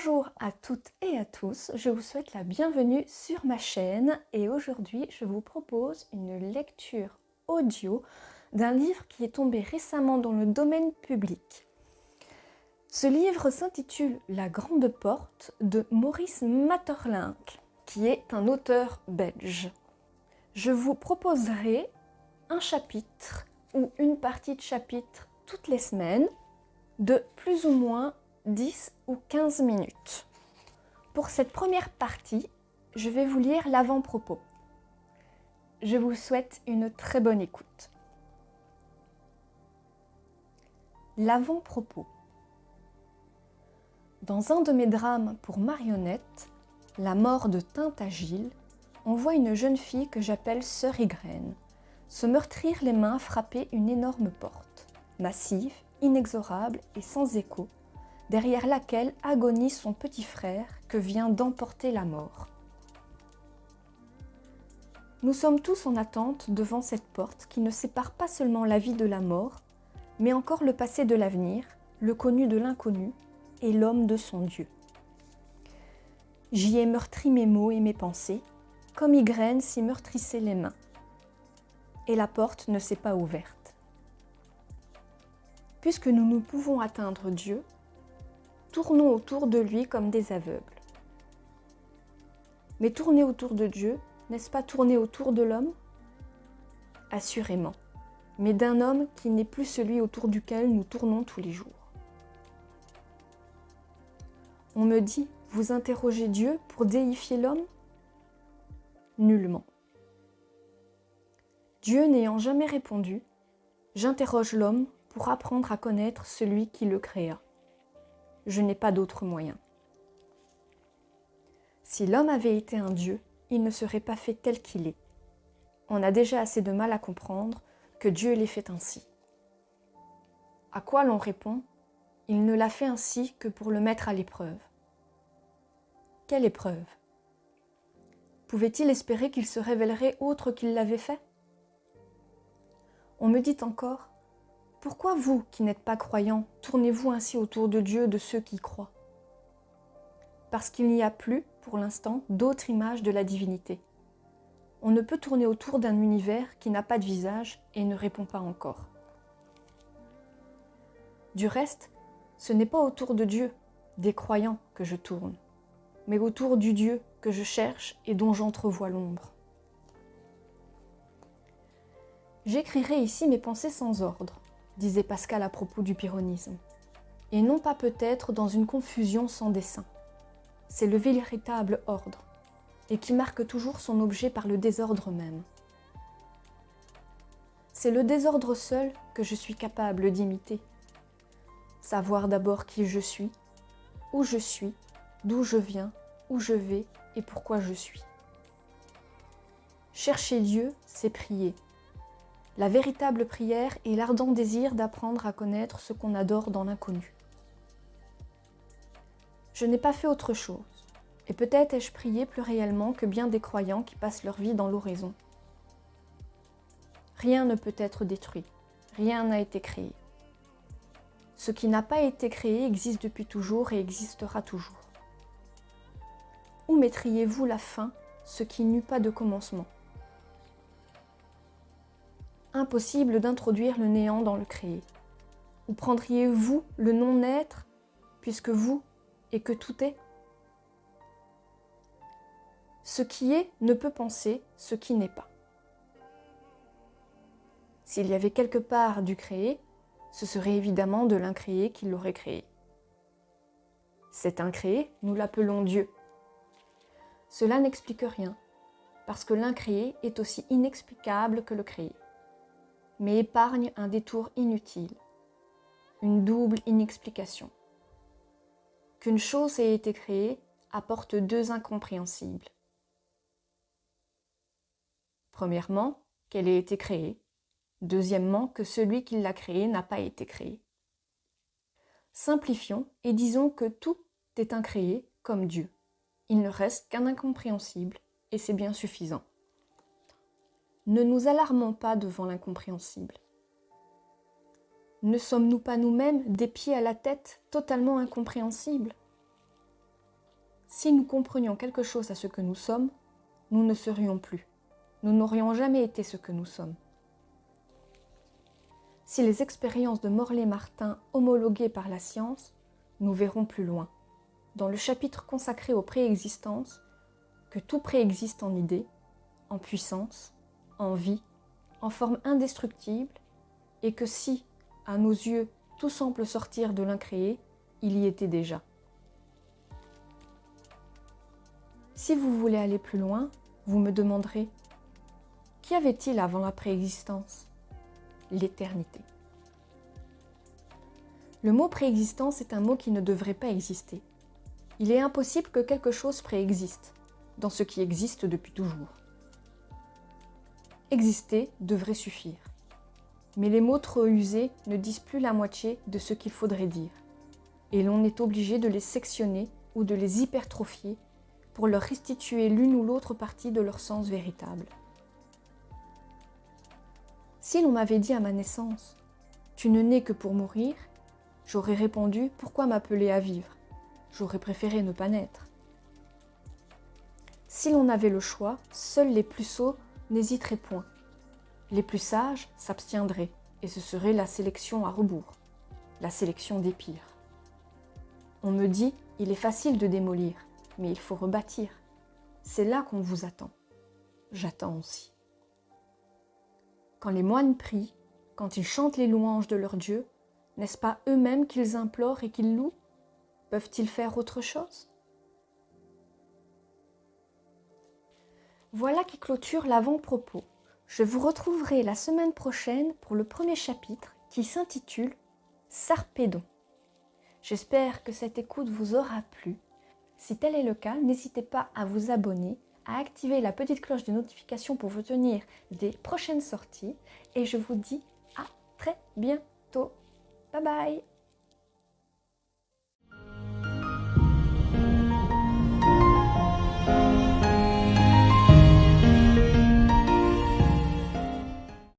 Bonjour à toutes et à tous, je vous souhaite la bienvenue sur ma chaîne et aujourd'hui je vous propose une lecture audio d'un livre qui est tombé récemment dans le domaine public. Ce livre s'intitule La Grande Porte de Maurice Maeterlinck, qui est un auteur belge. Je vous proposerai un chapitre ou une partie de chapitre toutes les semaines de plus ou moins 10 ou 15 minutes. Pour cette première partie, je vais vous lire l'avant-propos. Je vous souhaite une très bonne écoute. L'avant-propos. Dans un de mes drames pour marionnettes, La mort de Tintagil, on voit une jeune fille que j'appelle Sœur Ygraine se meurtrir les mains frapper une énorme porte, massive, inexorable et sans écho, derrière laquelle agonise son petit frère que vient d'emporter la mort. Nous sommes tous en attente devant cette porte qui ne sépare pas seulement la vie de la mort, mais encore le passé de l'avenir, le connu de l'inconnu et l'homme de son Dieu. J'y ai meurtri mes mots et mes pensées, comme Ygraine s'y meurtrissait les mains. Et la porte ne s'est pas ouverte. Puisque nous ne pouvons atteindre Dieu, tournons autour de lui comme des aveugles. Mais tourner autour de Dieu, n'est-ce pas tourner autour de l'homme ? Assurément, mais d'un homme qui n'est plus celui autour duquel nous tournons tous les jours. On me dit, vous interrogez Dieu pour déifier l'homme ? Nullement. Dieu n'ayant jamais répondu, j'interroge l'homme pour apprendre à connaître celui qui le créa. Je n'ai pas d'autre moyen. Si l'homme avait été un Dieu, il ne serait pas fait tel qu'il est. On a déjà assez de mal à comprendre que Dieu l'ait fait ainsi. À quoi l'on répond ? Il ne l'a fait ainsi que pour le mettre à l'épreuve. Quelle épreuve ? Pouvait-il espérer qu'il se révélerait autre qu'il l'avait fait ? On me dit encore, pourquoi vous, qui n'êtes pas croyants, tournez-vous ainsi autour de Dieu de ceux qui croient ? Parce qu'il n'y a plus, pour l'instant, d'autre image de la divinité. On ne peut tourner autour d'un univers qui n'a pas de visage et ne répond pas encore. Du reste, ce n'est pas autour de Dieu, des croyants, que je tourne, mais autour du Dieu que je cherche et dont j'entrevois l'ombre. J'écrirai ici mes pensées sans ordre, disait Pascal à propos du pyrrhonisme, et non pas peut-être dans une confusion sans dessein. C'est le véritable ordre, et qui marque toujours son objet par le désordre même. C'est le désordre seul que je suis capable d'imiter. Savoir d'abord qui je suis, où je suis, d'où je viens, où je vais et pourquoi je suis. Chercher Dieu, c'est prier. La véritable prière est l'ardent désir d'apprendre à connaître ce qu'on adore dans l'inconnu. Je n'ai pas fait autre chose, et peut-être ai-je prié plus réellement que bien des croyants qui passent leur vie dans l'oraison. Rien ne peut être détruit, rien n'a été créé. Ce qui n'a pas été créé existe depuis toujours et existera toujours. Où mettriez-vous la fin, ce qui n'eut pas de commencement ? Impossible d'introduire le néant dans le créé. Où prendriez-vous le non-être, puisque vous et que tout est ? Ce qui est ne peut penser ce qui n'est pas. S'il y avait quelque part du créé, ce serait évidemment de l'incréé qui l'aurait créé. Cet incréé, nous l'appelons Dieu. Cela n'explique rien, parce que l'incréé est aussi inexplicable que le créé, mais épargne un détour inutile, une double inexplication. Qu'une chose ait été créée apporte deux incompréhensibles. Premièrement, qu'elle ait été créée. Deuxièmement, que celui qui l'a créée n'a pas été créé. Simplifions et disons que tout est incréé comme Dieu. Il ne reste qu'un incompréhensible et c'est bien suffisant. Ne nous alarmons pas devant l'incompréhensible. Ne sommes-nous pas nous-mêmes des pieds à la tête totalement incompréhensibles ? Si nous comprenions quelque chose à ce que nous sommes, nous ne serions plus. Nous n'aurions jamais été ce que nous sommes. Si les expériences de Morlaix-Martin homologuées par la science, nous verrons plus loin, dans le chapitre consacré aux préexistences, que tout préexiste en idée, en puissance, en vie, en forme indestructible, et que si, à nos yeux, tout semble sortir de l'incréé, il y était déjà. Si vous voulez aller plus loin, vous me demanderez, qu'y avait-il avant la préexistence ? L'éternité. Le mot préexistence est un mot qui ne devrait pas exister. Il est impossible que quelque chose préexiste, dans ce qui existe depuis toujours. Exister devrait suffire. Mais les mots trop usés ne disent plus la moitié de ce qu'il faudrait dire, et l'on est obligé de les sectionner ou de les hypertrophier pour leur restituer l'une ou l'autre partie de leur sens véritable. Si l'on m'avait dit à ma naissance « Tu ne nais que pour mourir », j'aurais répondu « Pourquoi m'appeler à vivre ?» J'aurais préféré ne pas naître. Si l'on avait le choix, seuls les plus sots n'hésiteraient point. Les plus sages s'abstiendraient, et ce serait la sélection à rebours, la sélection des pires. On me dit « Il est facile de démolir, mais il faut rebâtir. C'est là qu'on vous attend. » J'attends aussi. Quand les moines prient, quand ils chantent les louanges de leur Dieu, n'est-ce pas eux-mêmes qu'ils implorent et qu'ils louent ? Peuvent-ils faire autre chose ? Voilà qui clôture l'avant-propos. Je vous retrouverai la semaine prochaine pour le premier chapitre qui s'intitule « Sarpédon ». J'espère que cette écoute vous aura plu. Si tel est le cas, n'hésitez pas à vous abonner, à activer la petite cloche de notification pour vous tenir des prochaines sorties. Et je vous dis à très bientôt. Bye bye!